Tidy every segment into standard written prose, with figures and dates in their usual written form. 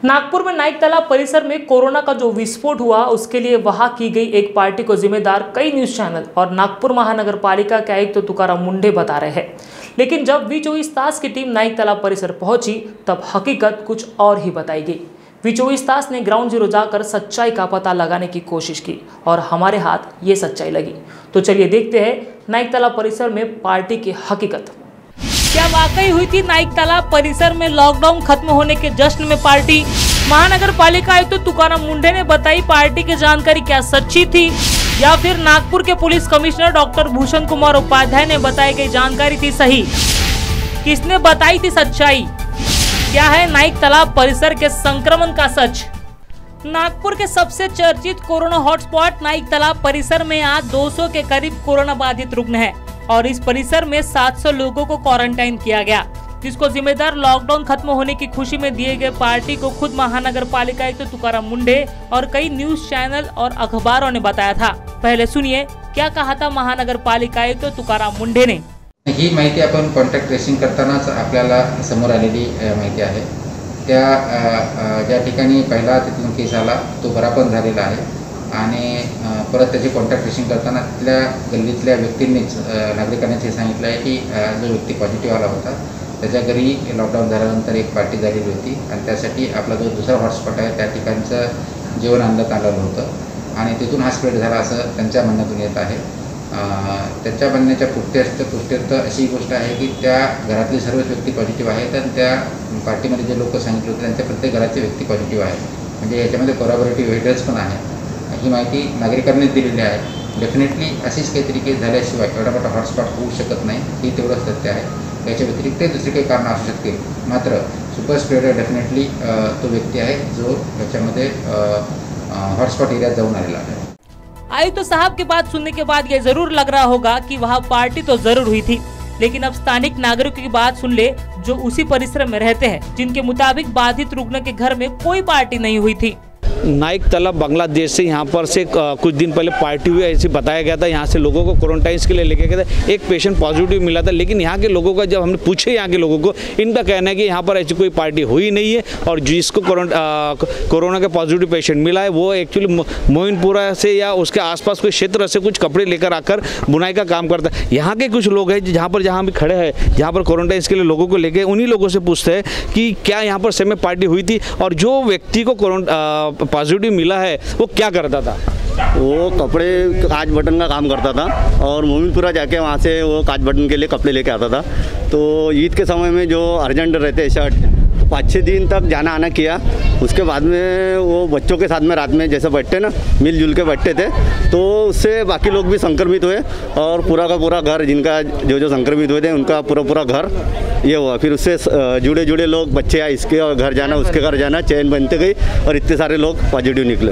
नागपुर में नाइक तालाब परिसर में कोरोना का जो विस्फोट हुआ उसके लिए वहां की गई एक पार्टी को जिम्मेदार कई न्यूज चैनल और नागपुर महानगर पालिका के आयुक्त तुकाराम मुंढे बता रहे हैं। लेकिन जब V24 तास की टीम नाइक तालाब परिसर पहुंची तब हकीकत कुछ और ही बताई गई। V24 तास ने ग्राउंड जीरो जाकर सच्चाई का पता लगाने की कोशिश की और हमारे हाथ ये सच्चाई लगी। तो चलिए देखते हैं नाइक तालाब परिसर में पार्टी की हकीकत। क्या वाकई हुई थी नाइक तालाब परिसर में लॉकडाउन खत्म होने के जश्न में पार्टी? महानगर पालिका आयुक्त तुकाराम मुंढे ने बताई पार्टी की जानकारी क्या सच्ची थी या फिर नागपुर के police commissioner doctor Bhushan Kumar Upadhyay ने बताई गई जानकारी थी सही? किसने बताई थी सच्चाई? क्या है नाइक तालाब परिसर के संक्रमण का सच? नागपुर के सबसे चर्चित कोरोना हॉटस्पॉट नाइक तालाब परिसर में आज 200 के करीब कोरोना बाधित रुग्ण हैं और इस परिसर में 700 लोगों को क्वारंटाइन किया गया, जिसको जिम्मेदार लॉकडाउन खत्म होने की खुशी में दिए गए पार्टी को खुद महानगर पालिका आयुक्त तुकाराम मुंढे और कई न्यूज चैनल और अखबारों ने बताया था। पहले सुनिए क्या कहा था महानगर पालिका आयुक्त तुकाराम मुंढे ने। ही माहिती आपण कॉन्टॅक्ट ट्रेसिंग करतानाच आपल्याला समोर आलेली माहिती आहे। त्या ज्या ठिकाणी पहिला तिथून केस आला तो बरा पण झालेला आहे आणि परत त्याची कॉन्टॅक्ट ट्रेसिंग करताना तिथल्या गल्लीतल्या व्यक्तींनीच नागरिकांनीच हे सांगितलं आहे की जो व्यक्ती पॉझिटिव्ह आला होता त्याच्या घरी लॉकडाऊन झाल्यानंतर एक पार्टी झालेली होती आणि त्यासाठी आपला जो दुसरा हॉटस्पॉट आहे त्या ठिकाणचं जेवण आणण्यात आलेलं होतं आणि तिथून हा स्प्रेड झाला असं त्यांच्या म्हणण्यातून येत आहे। त्यांच्या म्हणण्याच्या पुष्टीर्थ अशी गोष्ट आहे की त्या घरातली सर्वच व्यक्ती पॉझिटिव्ह आहेत आणि त्या पार्टीमध्ये जे लोक सांगितले होते त्यांच्या प्रत्येक घराचे व्यक्ती पॉझिटिव्ह आहे, म्हणजे याच्यामध्ये कोरॅबोरेटिव्ह एव्हिडन्स पण आहे। ही माहिती नागरिकांनीच दिलेली आहे। डेफिनेटली अशीच काहीतरी केस झाल्याशिवाय एवढा मोठा हॉटस्पॉट होऊ शकत नाही, ही तेवढंच सत्य आहे। याच्या व्यतिरिक्त दुसरी काही कारणं असू शकतील, मात्र सुपर स्प्रेडर डेफिनेटली तो व्यक्ती आहे जो याच्यामध्ये हॉटस्पॉट एरियात जाऊन आलेला आहे। आयुक्त साहब की बात सुनने के बाद ये जरूर लग रहा होगा कि वहाँ पार्टी तो जरूर हुई थी, लेकिन अब स्थानिक नागरिकों की बात सुन ले जो उसी परिसर में रहते हैं, जिनके मुताबिक बाधित रुग्ण के घर में कोई पार्टी नहीं हुई थी। नाइक तालाब बांग्लादेश से यहाँ पर से कुछ दिन पहले पार्टी हुई ऐसे बताया गया था। यहाँ से लोगों को क्वारंटाइन के लिए लेके गए थे, एक पेशेंट पॉजिटिव मिला था, लेकिन यहाँ के लोगों का जब हमने पूछे यहाँ के लोगों को, इनका कहना है कि यहाँ पर ऐसी कोई पार्टी हुई नहीं है और जिसको कोरोना के पॉजिटिव पेशेंट मिला है वो एक्चुअली मोइनपुरा से या उसके आसपास कोई क्षेत्र से कुछ कपड़े लेकर आकर बुनाई का काम करता है। यहाँ के कुछ लोग हैं जहाँ हम खड़े हैं, जहाँ पर क्वारंटाइन के लिए लोगों को लेके उन्हीं लोगों से पूछते हैं कि क्या यहाँ पर सेम में पार्टी हुई थी और जो व्यक्ति को पॉजिटिव मिला है वो क्या करता था? वो कपड़े कांच बटन का काम करता था और मोमिनपुरा जाके वहाँ से वो कांच बटन के लिए कपड़े लेके आता था। तो ईद के समय में जो अर्जेंट रहते हैं शर्ट, 5-6 दिन तक जाना आना किया। उसके बाद में वो बच्चों के साथ में रात में जैसे बैठते ना, मिलजुल के बैठते थे, तो उससे बाकी लोग भी संक्रमित हुए और पूरा का पूरा घर, जिनका जो संक्रमित हुए थे उनका पूरा घर ये हुआ। फिर उससे जुड़े लोग, बच्चे या इसके घर जाना उसके घर जाना, चैन बनते गई और इतने सारे लोग पॉजिटिव निकले।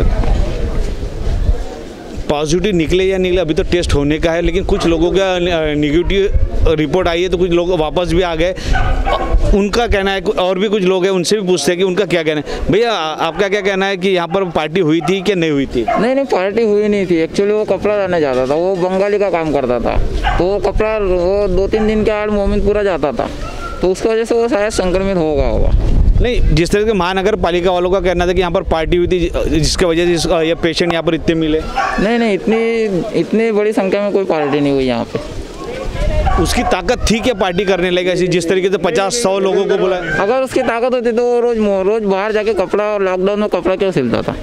पॉजिटिव निकले या निकले अभी तो टेस्ट होने का है, लेकिन कुछ लोगों का नेगेटिव रिपोर्ट आई है तो कुछ लोग वापस भी आ गए। उनका कहना है, और भी कुछ लोग हैं उनसे भी पूछते हैं कि उनका क्या कहना है। भैया आपका क्या कहना है कि यहाँ पर पार्टी हुई थी कि नहीं हुई थी? नहीं पार्टी हुई नहीं थी। एक्चुअली वो कपड़ा लाने जाता था, वो बंगाली का काम करता था, तो वो कपड़ा वो 2-3 दिन के बाद मोमिनपुरा जाता था, तो उसकी वजह से वो शायद संक्रमित होगा। नहीं, जिस तरह के महानगर पालिका वालों का कहना था कि यहाँ पर पार्टी हुई थी जिसकी वजह से ये पेशेंट यहाँ पर इतने मिले। नहीं इतनी बड़ी संख्या में कोई पार्टी नहीं हुई यहाँ पे। उसकी ताकत थी क्या पार्टी करने लगा जिस तरीके से 50-100 लोगों को बोला? अगर उसकी ताकत होती तो रोज बाहर जाके कपड़ा, और लॉकडाउन में कपड़ा क्यों सिलता था?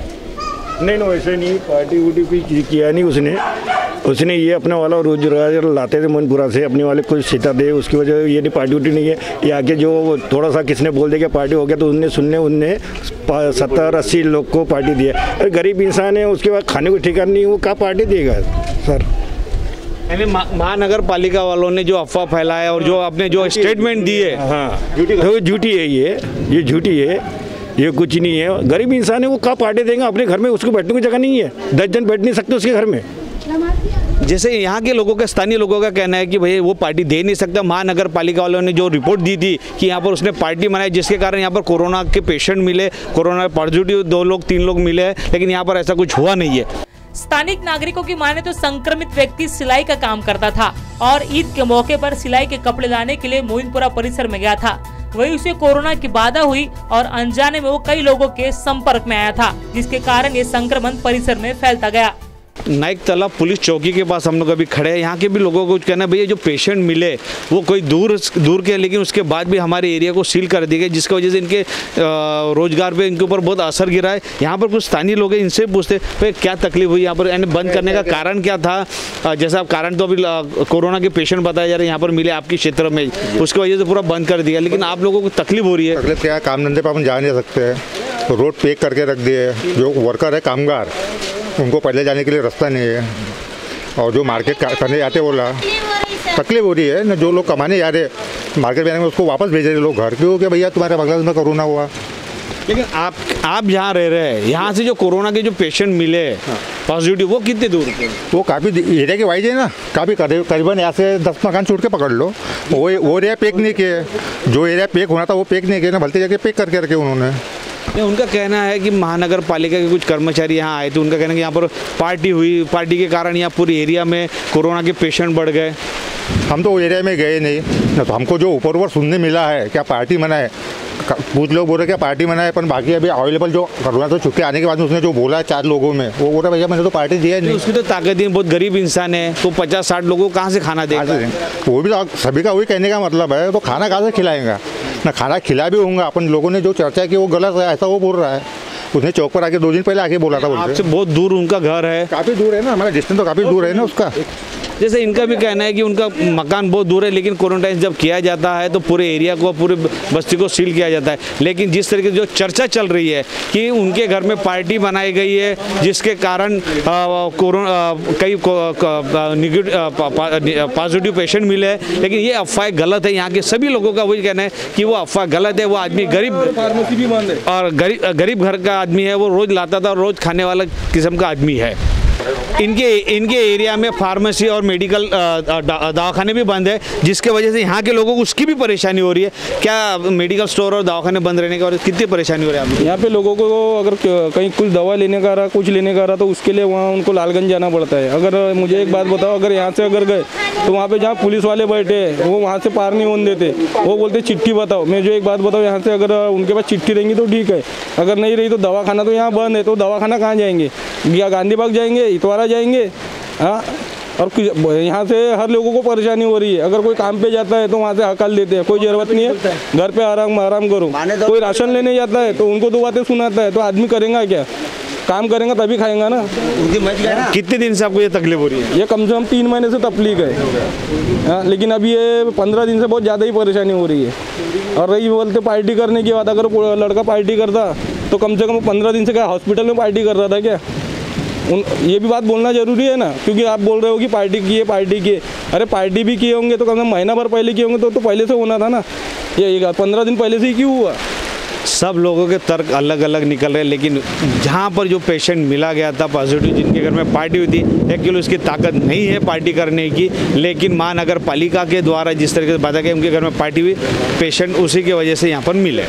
नहीं वैसे नहीं, पार्टी वूटी कुछ किया नहीं उसने ये अपने वाला रोज लाते थे मोइनपुरा से, अपने वाले कुछ सीता दे, उसकी वजह ये नहीं पार्टी वूटी नहीं है। ये आके जो थोड़ा सा किसने बोल दिया कि पार्टी हो गया तो उनने 70-80 लोग को पार्टी दिया। अरे गरीब इंसान है, उसके बाद खाने को ठिकाना नहीं, वो क्या पार्टी देगा सर? यानी महानगर पालिका वालों ने जो अफवाह फैलाया और जो आपने जो स्टेटमेंट दी है, हाँ झूठी है, ये झूठी है, ये कुछ नहीं है। गरीब इंसान है, वो क्या पार्टी देंगे अपने घर में? उसको बैठने की जगह नहीं है, 10 जन बैठ नहीं सकते उसके घर में। जैसे यहाँ के लोगों का, स्थानीय लोगों का कहना है कि भाई वो पार्टी दे नहीं सकता। महानगर पालिका वालों ने जो रिपोर्ट दी थी कि यहाँ पर उसने पार्टी मनाई जिसके कारण यहाँ पर कोरोना के पेशेंट मिले, कोरोना पॉजिटिव 2 लोग 3 लोग मिले हैं, लेकिन यहाँ पर ऐसा कुछ हुआ नहीं है। स्थानिक नागरिकों की माने तो संक्रमित व्यक्ति सिलाई का काम करता था और ईद के मौके पर सिलाई के कपड़े लाने के लिए मोइनपुरा परिसर में गया था। वहीं उसे कोरोना की बाधा हुई और अनजाने में वो कई लोगों के संपर्क में आया था, जिसके कारण ये संक्रमण परिसर में फैलता गया। नाइक तालाब पुलिस चौकी के पास हम लोग अभी खड़े हैं। यहाँ के भी लोगों को कुछ कहना है, भैया जो पेशेंट मिले वो कोई दूर के, लेकिन उसके बाद भी हमारे एरिया को सील कर दिया गया, जिसकी वजह से इनके रोजगार पे इनके ऊपर बहुत असर गिरा है। यहाँ पर कुछ स्थानीय लोग हैं, इनसे पूछते भाई क्या तकलीफ हुई यहाँ पर, यानी बंद करने का कारण क्या था। जैसा कारण तो अभी कोरोना के पेशेंट बताया जा रहे हैं यहाँ पर मिले आपके क्षेत्र में, उसकी वजह से पूरा बंद कर दिया, लेकिन आप लोगों को तकलीफ हो रही है। तकलीफ क्या, काम धंधे पर अपन जा नहीं सकते हैं, रोड पैक करके रख दिए। जो वर्कर है कामगार, उनको पहले जाने के लिए रास्ता नहीं है, और जो मार्केट करने जाते बोला तकलीफ हो रही है ना। जो लोग कमाने जा रहे मार्केट में, उसको वापस भेज रहे लोग घर, क्योंकि भैया तुम्हारे बांग्लादेश में कोरोना हुआ। लेकिन आप जहाँ रह रहे हैं, यहाँ से जो कोरोना के जो पेशेंट मिले पॉजिटिव, वो कितने दूर थे? वो काफ़ी एरिया के वाइज है ना, काफ़ी करीबन यहाँ से 10 मकान छूट के पकड़ लो। वो एरिया पैक नहीं किए, जो एरिया पैक होना था वो पैक नहीं किया ना, भलते जगह पैक करके रखे उन्होंने। उनका कहना है कि महानगर पालिका के कुछ कर्मचारी यहाँ आए थे, उनका कहना है कि यहाँ पर पार्टी हुई, पार्टी के कारण यहाँ पूरे एरिया में कोरोना के पेशेंट बढ़ गए। हम तो वो एरिया में गए नहीं ना, तो हमको जो ऊपर सुनने मिला है क्या पार्टी मनाए, कुछ लोग बोल रहे क्या पार्टी मनाए, पर बाकी अभी अवेलेबल जो कोरोना तो छुट्टी आने के बाद उसने जो बोला है 4 लोगों में, वो बोल रहा भैया मैंने तो पार्टी दिया नहीं। उसकी तो ताकत ही बहुत गरीब इंसान है, तो 50-60 लोगों को कहाँ से खाना देगा? वो भी सभी का वही कहने का मतलब है, तो खाना कहाँ से खिलाएगा ना, खाना खिला भी होगा। अपन लोगों ने जो चर्चा की वो गलत है, ऐसा वो बोल रहा है। उसने चौक पर आके 2 दिन पहले आके बोला था। आपसे बहुत दूर उनका घर है, काफ़ी दूर है ना, हमारा डिस्टेंस तो काफ़ी दूर है ना उसका। जैसे इनका भी कहना है कि उनका मकान बहुत दूर है, लेकिन क्वारंटाइन जब किया जाता है तो पूरे एरिया को, पूरे बस्ती को सील किया जाता है। लेकिन जिस तरीके से जो चर्चा चल रही है कि उनके घर में पार्टी बनाई गई है, जिसके कारण कई पॉजिटिव पेशेंट मिले हैं, लेकिन ये अफवाह गलत है। यहाँ के सभी लोगों का वही कहना है कि वो अफवाह गलत है। वो आदमी गरीब, फार्मेसी भी बंद है, और गरीब घर का आदमी है, वो रोज़ लाता था और रोज़ खाने वाला किस्म का आदमी है। इनके एरिया में फार्मेसी और मेडिकल दवाखाने भी बंद है, जिसके वजह से यहाँ के लोगों को उसकी भी परेशानी हो रही है। क्या मेडिकल स्टोर और दवाखाने बंद रहने के बाद कितनी परेशानी हो रही है यहाँ पे लोगों को? अगर कहीं कुछ दवा लेने का रहा, कुछ लेने का रहा, तो उसके लिए वहाँ उनको लालगंज जाना पड़ता है। अगर मुझे एक बात बताओ, अगर यहाँ से अगर गए तो वहाँ पे जहाँ पुलिस वाले बैठे हैं वो वहाँ से पार नहीं होने देते, वो बोलते चिट्ठी बताओ। मैं जो एक बात बताऊँ, यहाँ से अगर उनके पास चिट्ठी रहेंगी तो ठीक है, अगर नहीं रही तो दवाखाना तो यहाँ बंद है, तो दवाखाना कहाँ जाएंगे? या गांधी बाग जाएंगे, इतवारा जाएंगे? हाँ, और यहाँ से हर लोगों को परेशानी हो रही है। अगर कोई काम पे जाता है तो वहाँ से हकाल देते हैं, कोई ज़रूरत नहीं है, घर पे आराम करो। कोई राशन लेने जाता है तो उनको 2 बातें सुनाता है, तो आदमी करेगा क्या? काम करेगा तभी खाएगा ना। कितने दिन से आपको ये तकलीफ हो रही है? ये कम से कम 3 महीने से तकलीफ है। हाँ, लेकिन अभी ये 15 दिन से बहुत ज़्यादा ही परेशानी हो रही है। और रही बोलते पार्टी करने की बात, अगर लड़का पार्टी करता तो कम से कम 15 दिन से क्या हॉस्पिटल में पार्टी कर रहा था क्या? ये भी बात बोलना जरूरी है ना, क्योंकि आप बोल रहे हो कि पार्टी की है। अरे पार्टी भी किए होंगे तो कम से कम महीना भर पहले किए होंगे, तो पहले से होना था ना। ये 15 दिन पहले से ही क्यों हुआ? सब लोगों के तर्क अलग अलग निकल रहे हैं, लेकिन जहाँ पर जो पेशेंट मिला गया था पॉजिटिव, जिनके घर में पार्टी हुई थी, एक्चुअली उसकी ताकत नहीं है पार्टी करने की, लेकिन महानगर पालिका के द्वारा जिस तरीके से बताया गया उनके घर में पार्टी हुई, पेशेंट उसी की वजह से यहाँ पर मिले।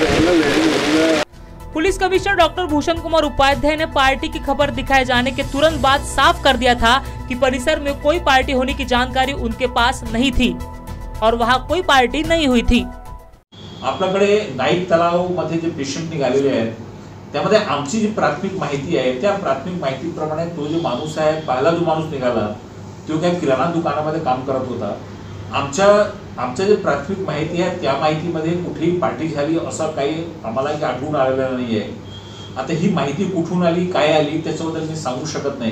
Police commissioner doctor Bhushan Kumar Upadhyay ने पार्टी की खबर दिखाए जाने के तुरंत बाद साफ कर दिया था कि परिसर में कोई पार्टी होने की जानकारी उनके पास नहीं थी और वहां कोई पार्टी नहीं हुई थी। आपल्याकडे नाईक तलावामध्ये जे पेशंट निघालेले आहेत त्यामध्ये आमची जी प्राथमिक माहिती आहे त्या प्राथमिक माहितीप्रमाणे तो जो माणूस आहे, पहिला जो माणूस निघाला तो काय किराणा दुकानामध्ये काम करत होता। आमच्या जे प्राथमिक माहिती आहे त्या माहितीमध्ये कुठेही पार्टी झाली असं काही आम्हाला आढळून आलेलं नाहीये। आता ही माहिती कुठून आली, काय आली त्याच्याबद्दल मी सांगू शकत नाही,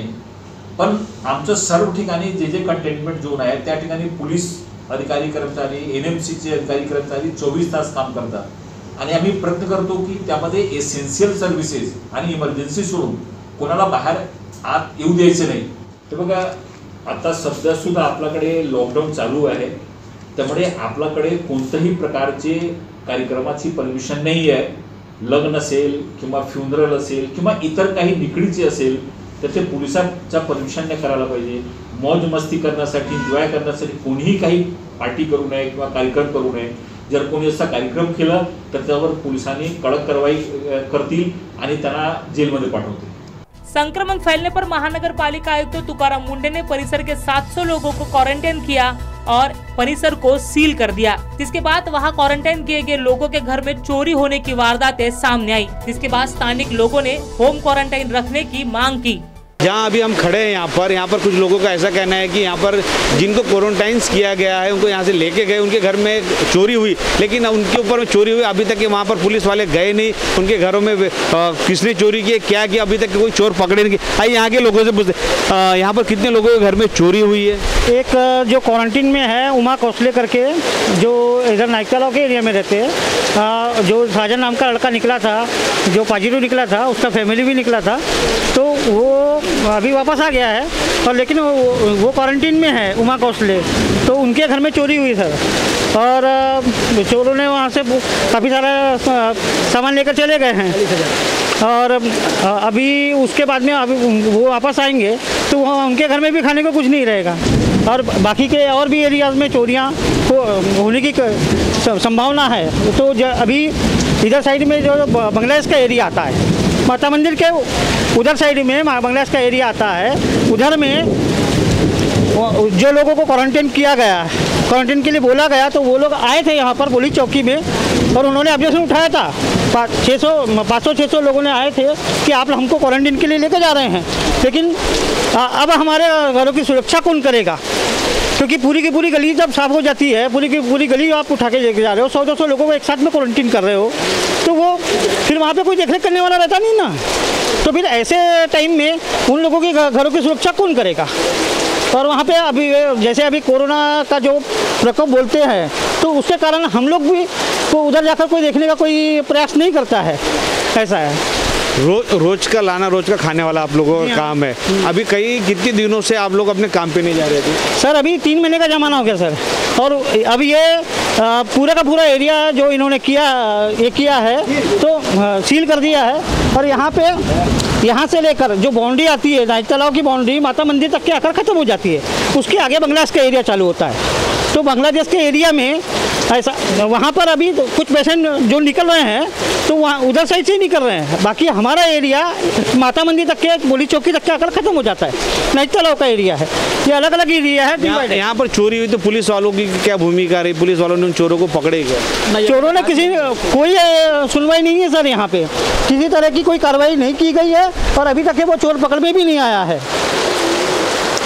पण आमच्या सर्व ठिकाणी जे कंटेनमेंट झोन आहे त्या ठिकाणी पोलीस अधिकारी कर्मचारी, एनएमसीचे अधिकारी कर्मचारी 24 तास काम करतात आणि आम्ही प्रयत्न करतो की त्यामध्ये एसेन्शियल सर्व्हिसेस आणि इमर्जन्सी सोडून कोणाला बाहेर आत येऊ द्यायचे नाही। तर बघा आता सध्या सुद्धा आपल्याकडे लॉकडाऊन चालू आहे, त्यामुळे आपल्याकडे कोणत्याही प्रकारचे कार्यक्रमाची परमिशन नाही आहे। लग्न असेल किंवा फ्युनरल असेल किंवा इतर काही निकडीचे असेल तर ते पोलिसांच्या परमिशनने करायला पाहिजे। मौज मस्ती करण्यासाठी, एन्जॉय करण्यासाठी कोणीही काही पार्टी करू नये किंवा कार्यक्रम करू नये। जर कोणी असा कार्यक्रम केला तर त्यावर पोलिसांनी कडक कारवाई करतील आणि त्यांना जेलमध्ये पाठवतील। संक्रमण फैलने पर महानगर पालिका आयुक्त तुकाराम मुंडे ने परिसर के 700 लोगों को क्वारंटाइन किया और परिसर को सील कर दिया। जिसके बाद वहां क्वारंटाइन किए गए लोगों के घर में चोरी होने की वारदातें सामने आई। जिसके बाद स्थानिक लोगों ने होम क्वारंटाइन रखने की मांग की। जहाँ अभी हम खड़े हैं यहाँ पर कुछ लोगों का ऐसा कहना है कि यहाँ पर जिनको क्वारंटाइन किया गया है उनको यहाँ से लेके गए, उनके घर में चोरी हुई, लेकिन उनके ऊपर चोरी हुई अभी तक वहाँ पर पुलिस वाले गए नहीं, उनके घरों में किसने चोरी की क्या किया अभी तक कोई चोर पकड़े नहीं। आइए यहाँ के लोगों से पूछते यहाँ पर कितने लोगों के घर में चोरी हुई है। एक जो क्वारंटीन में है उमा कौशले करके, जो इधर नाइक तालाब के एरिया में रहते हैं, जो साजन नाम का लड़का निकला था, जो पॉजिटिव निकला था, उसका फैमिली भी निकला था, तो वो अभी वापस आ गया है। और लेकिन वो क्वारंटीन में है उमा कौशले, तो उनके घर में चोरी हुई सर, और चोरों ने वहाँ से काफ़ी सारा सामान लेकर चले गए हैं। और अभी उसके बाद में अभी वो वापस आएंगे तो उनके घर में भी खाने को कुछ नहीं रहेगा। और बाकी के और भी एरियाज़ में चोरियाँ होने की संभावना है। तो अभी इधर साइड में जो बांग्लादेश का एरिया आता है, माता मंदिर के उधर साइड में बांग्लादेश का एरिया आता है, उधर में जो लोगों को क्वारंटाइन किया गया, क्वारंटाइन के लिए बोला गया, तो वो लोग आए थे यहाँ पर पुलिस चौकी में और उन्होंने ऑब्जेक्शन उठाया था। 500-600 लोगों ने आए थे कि आप हमको क्वारंटाइन के लिए लेकर जा रहे हैं, लेकिन अब हमारे घरों की सुरक्षा कौन करेगा? क्योंकि पूरी की पूरी गली जब साफ हो जाती है, पूरी की पूरी गली आप उठा के लेके जा रहे हो, 100-200 लोगों को एक साथ में क्वारंटीन कर रहे हो, तो वो फिर वहाँ पे कोई देखरेख करने वाला रहता नहीं ना। तो फिर ऐसे टाइम में उन लोगों के घरों की सुरक्षा कौन करेगा? और वहाँ पे अभी जैसे अभी कोरोना का जो प्रकोप बोलते हैं, तो उसके कारण हम लोग भी को उधर जाकर कोई देखने का कोई प्रयास नहीं करता है। ऐसा है, रोज का लाना, रोज का खाने वाला आप लोगों का काम है। अभी कितने दिनों से आप लोग अपने काम पे नहीं जा रहे थे? सर अभी 3 महीने का जमाना हो गया सर, और अब ये पूरा का पूरा एरिया जो इन्होंने किया है तो सील कर दिया है। और यहाँ से लेकर जो बाउंड्री आती है, नाइक तालाब की बाउंड्री माता मंदिर तक के आकर ख़त्म हो जाती है, उसके आगे बांग्लादेश का एरिया चालू होता है। तो बांग्लादेश के एरिया में ऐसा, वहाँ पर अभी तो कुछ पेशेंट जो निकल रहे हैं तो वहाँ उधर साइड से ही निकल रहे हैं, बाकी हमारा एरिया माता मंदिर तक के पुलिस चौकी तक के आकर ख़त्म हो जाता है। नाइक तालाब का एरिया है, ये अलग अलग एरिया है। यहाँ पर चोरी हुई तो पुलिस वालों की क्या भूमिका रही? पुलिस वालों ने उन चोरों को पकड़े क्या? चोरों ने कोई सुनवाई नहीं है सर, यहाँ पे किसी तरह की कोई कार्रवाई नहीं की गई है, और अभी तक वो चोर पकड़ में भी नहीं आया है।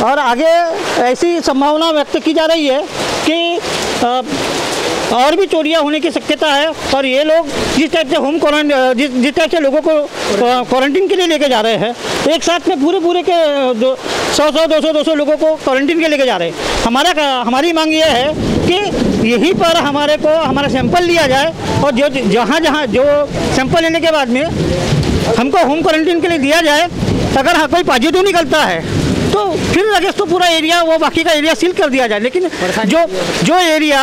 और आगे ऐसी संभावना व्यक्त की जा रही है कि और भी चोरियां होने की शक्यता है। और ये लोग जिस टाइप से होम क्वारंटाइन, जिस टाइप से लोगों को क्वारंटीन के लिए लेके जा रहे हैं, एक साथ में पूरे के 100-200 लोगों को क्वारंटीन के लेके जा रहे हैं। हमारी मांग ये है कि यहीं पर हमारा सैंपल लिया जाए, और जहाँ जो सैंपल लेने के बाद में हमको होम क्वारंटीन के लिए दिया जाए। अगर कोई पॉजिटिव निकलता है तो फिर लगे तो पूरा एरिया, वो बाकी का एरिया सील कर दिया जाए। लेकिन जो एरिया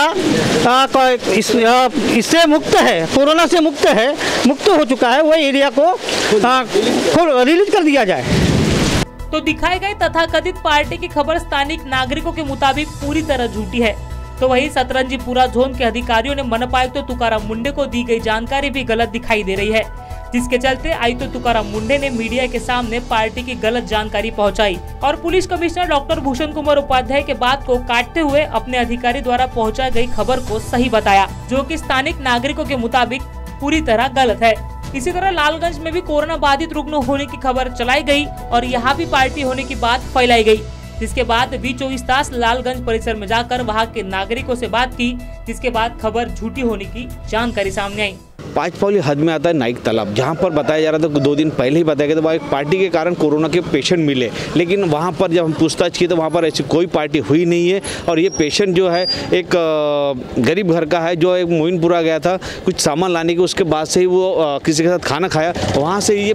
इससे मुक्त है, कोरोना से मुक्त हो चुका है, वो एरिया को रिलीज कर दिया जाए। तो दिखाए गए तथाकथित पार्टी की खबर स्थानिक नागरिकों के मुताबिक पूरी तरह झूठी है। तो वही सतरंजीपुरा जोन के अधिकारियों ने मनपा आयुक्त तुकाराम मुंडे को दी गई जानकारी भी गलत दिखाई दे रही है, जिसके चलते आयुक्त तुकाराम मुंडे ने मीडिया के सामने पार्टी की गलत जानकारी पहुंचाई और police commissioner doctor Bhushan Kumar Upadhyay के बात को काटते हुए अपने अधिकारी द्वारा पहुंचाई गई खबर को सही बताया, जो कि स्थानिक नागरिकों के मुताबिक पूरी तरह गलत है। इसी तरह लालगंज में भी कोरोना बाधित रुग्ण होने की खबर चलाई गई और यहाँ भी पार्टी होने की बात फैलाई गई, जिसके बाद 24 तास लालगंज परिसर में जाकर वहां के नागरिकों से बात की, जिसके बाद खबर झूठी होने की जानकारी सामने आई। 5 पावली हद में आता है नाइक तालाब, जहाँ पर बताया जा रहा था 2 दिन पहले ही बताया गया था वहाँ एक पार्टी के कारण कोरोना के पेशेंट मिले, लेकिन वहाँ पर जब हम पूछताछ की तो वहाँ पर ऐसी कोई पार्टी हुई नहीं है। और ये पेशेंट जो है एक गरीब घर का है, जो एक मोइनपुरा गया था कुछ सामान लाने के, उसके बाद से ही वो किसी के साथ खाना खाया, वहाँ से ही ये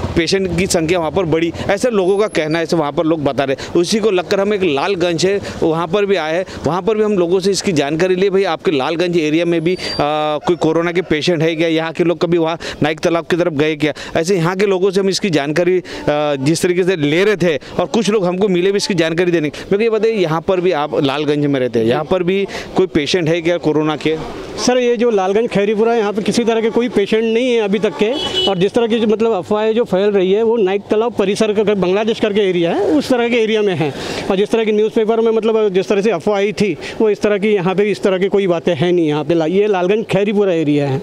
पेशेंट की संख्या वहाँ पर बढ़ी, ऐसे लोगों का कहना है, ऐसे वहाँ पर लोग बता रहे। उसी को लगकर हम एक लालगंज है वहाँ पर भी आए हैं, वहाँ पर भी हम लोगों से इसकी जानकारी ली, भाई आपके लालगंज एरिया में भी कोई कोरोना के पेशेंट है क्या, यहाँ के लोग कभी वहाँ नाइक तालाब की तरफ गए क्या। ऐसे यहाँ के लोगों से हम इसकी जानकारी जिस तरीके से ले रहे थे और कुछ लोग हमको मिले भी इसकी जानकारी देने। मेरे को ये बताइए, यहाँ पर भी आप लालगंज में रहते हैं, यहाँ पर भी कोई पेशेंट है क्या कोरोना के? सर ये जो लालगंज खैरीपुरा है, यहाँ पे किसी तरह के कोई पेशेंट नहीं है अभी तक के। और जिस तरह की जो मतलब अफवाहें जो फैल रही है वो नाइक तालाब परिसर का बांग्लादेश करके एरिया है, उस तरह के एरिया में है। और जिस तरह की न्यूज़पेपर में मतलब जिस तरह से अफवाह आई थी वो इस तरह की यहाँ पे इस तरह की कोई बातें हैं नहीं। यहाँ पे ये लालगंज खैरीपुरा एरिया है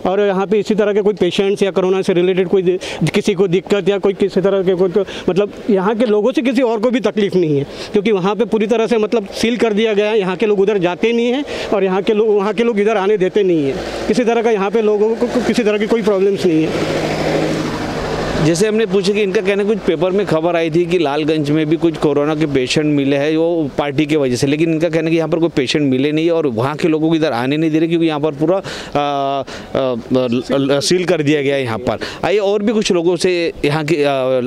और यहाँ पे इसी तरह के कोई पेशेंट्स या कोरोना से रिलेटेड कोई किसी को दिक्कत या कोई किसी तरह के कोई मतलब यहाँ के लोगों से किसी और को भी तकलीफ नहीं है, क्योंकि वहाँ पे पूरी तरह से मतलब सील कर दिया गया है। यहाँ के लोग उधर जाते नहीं हैं और यहाँ के लोग इधर आने देते नहीं हैं। किसी तरह का यहाँ पे लोगों को किसी तरह की कोई प्रॉब्लम्स नहीं है। जैसे हमने पूछा कि इनका कहना कुछ पेपर में खबर आई थी कि लालगंज में भी कुछ कोरोना के पेशेंट मिले हैं वो पार्टी की वजह से, लेकिन इनका कहना कि यहाँ पर कोई पेशेंट मिले नहीं और वहाँ के लोगों को इधर आने नहीं दे रहे क्योंकि यहाँ पर पूरा सील कर दिया गया है यहाँ पर। आइए और भी कुछ लोगों से यहाँ के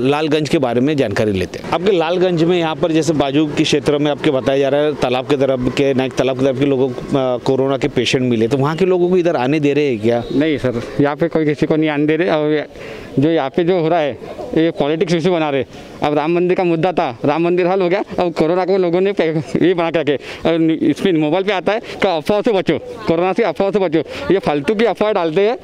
लालगंज के बारे में जानकारी लेते हैं। आपके लालगंज में यहाँ पर जैसे बाजू के क्षेत्र में आपके बताया जा रहा है तालाब की तरफ के नाइक तालाब की तरफ के लोगों को कोरोना के पेशेंट मिले, तो वहाँ के लोगों को इधर आने दे रहे हैं क्या? नहीं सर, यहाँ पे कोई किसी को नहीं आने दे रहे। और जो यहाँ पे जो हो रहा है ये पॉलिटिक्स इशू बना रहे। अब राम मंदिर का मुद्दा था, राम मंदिर हल हो गया, अब कोरोना को लोगों ने ये बना के रखे। इसमें मोबाइल पे आता है कि अफवाह से बचो, कोरोना से अफवाह से बचो। ये फालतू की अफवाह डालते हैं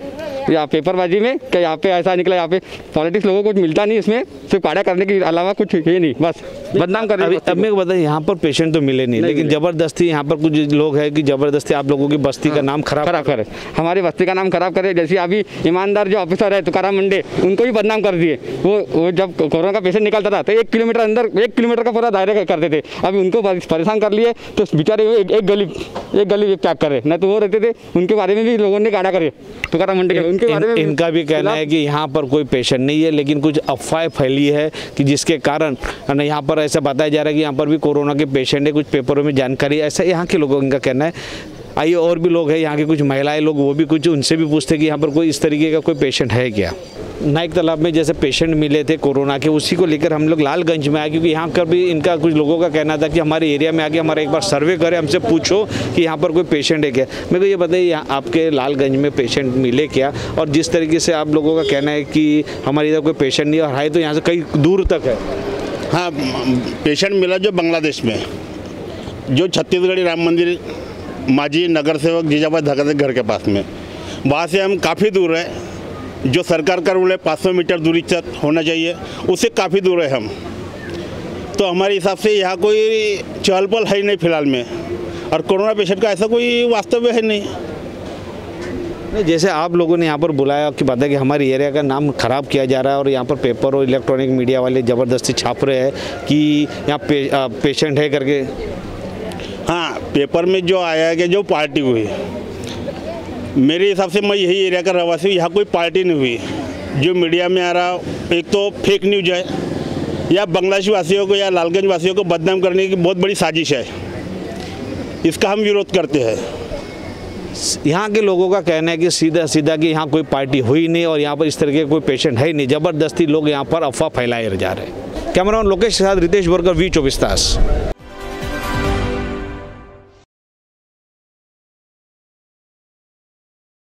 या पेपरबाजी में कि यहाँ पे ऐसा निकला, यहाँ पे पॉलिटिक्स लोगों को कुछ मिलता नहीं, इसमें सिर्फ पाड़ा करने के अलावा कुछ ये नहीं, बस बदनाम कर रहे हैं। अब मेरे को बताइए, यहाँ पर पेशेंट तो मिले नहीं, लेकिन ज़बरदस्ती यहाँ पर कुछ लोग हैं कि ज़बरदस्ती आप लोगों की बस्ती का नाम खराब करे, हमारी बस्ती का नाम खराब करे। जैसे अभी ईमानदार जो ऑफिसर है तुकाराम मुंडे, उनको भी बदनाम कर दिए। वो जब कोरोना का पेशेंट निकलता था तो 1 किलोमीटर अंदर 1 किलोमीटर का पूरा दायरा करते थे। अभी उनको परेशान कर लिए तो बेचारे एक गली क्या करे, न तो वो रहते थे, उनके बारे में भी लोगों ने गाड़ा करे तुकाराम मुंडे के, उनके बारे में इनका भी कहना है कि यहाँ पर कोई पेशेंट नहीं है, लेकिन कुछ अफवाह फैली है कि जिसके कारण यहाँ पर ऐसा बताया जा रहा है कि यहाँ पर भी कोरोना के पेशेंट है, कुछ पेपरों में जानकारी, ऐसा यहाँ के लोगों का कहना है। आइए और भी लोग हैं, यहाँ के कुछ महिलाएं लोग, वो भी कुछ उनसे भी पूछते हैं कि यहाँ पर कोई इस तरीके का कोई पेशेंट है क्या। नाइक तालाब में जैसे पेशेंट मिले थे कोरोना के, उसी को लेकर हम लोग लालगंज में आए, क्योंकि यहाँ का भी इनका कुछ लोगों का कहना था कि हमारे एरिया में आके हमारा एक बार सर्वे करें, हमसे पूछो कि यहाँ पर कोई पेशेंट है क्या। मेरे को ये बताइए, यहाँ आपके लालगंज में पेशेंट मिले क्या? और जिस तरीके से आप लोगों का कहना है कि हमारे इधर कोई पेशेंट नहीं और है, तो यहाँ से कई दूर तक है। हाँ, पेशेंट मिला जो बांग्लादेश में, जो छत्तीसगढ़ी राम मंदिर माजी नगर सेवक जीजाबाई धगत घर के पास में, वहाँ से हम काफ़ी दूर है। जो सरकार का रूल है 500 मीटर दूरी तक होना चाहिए, उससे काफ़ी दूर है हम। तो हमारे हिसाब से यहाँ कोई चहल पहल है नहीं फिलहाल में, और कोरोना पेशेंट का ऐसा कोई वास्तव है नहीं। जैसे आप लोगों ने यहाँ पर बुलाया कि बात है कि हमारे एरिया का नाम ख़राब किया जा रहा है और यहाँ पर पेपर और इलेक्ट्रॉनिक मीडिया वाले ज़बरदस्ती छाप रहे हैं कि यहाँ पेशेंट है करके। हाँ, पेपर में जो आया है कि जो पार्टी हुई, मेरे हिसाब से मैं यही एरिया का रहवासी हूँ, यहाँ कोई पार्टी नहीं हुई। जो मीडिया में आ रहा, एक तो फेक न्यूज है या बांग्लादेश वासियों को या लालगंज वासियों को बदनाम करने की बहुत बड़ी साजिश है। इसका हम विरोध करते हैं। यहाँ के लोगों का कहना है कि सीधा सीधा कि यहाँ कोई पार्टी हुई नहीं और यहाँ पर इस तरह के कोई पेशेंट है नहीं, ज़बरदस्ती लोग यहाँ पर अफवाह फैलाए जा रहे हैं। कैमरामैन लोकेश के साथ रितेश बोरकर, V24 तास।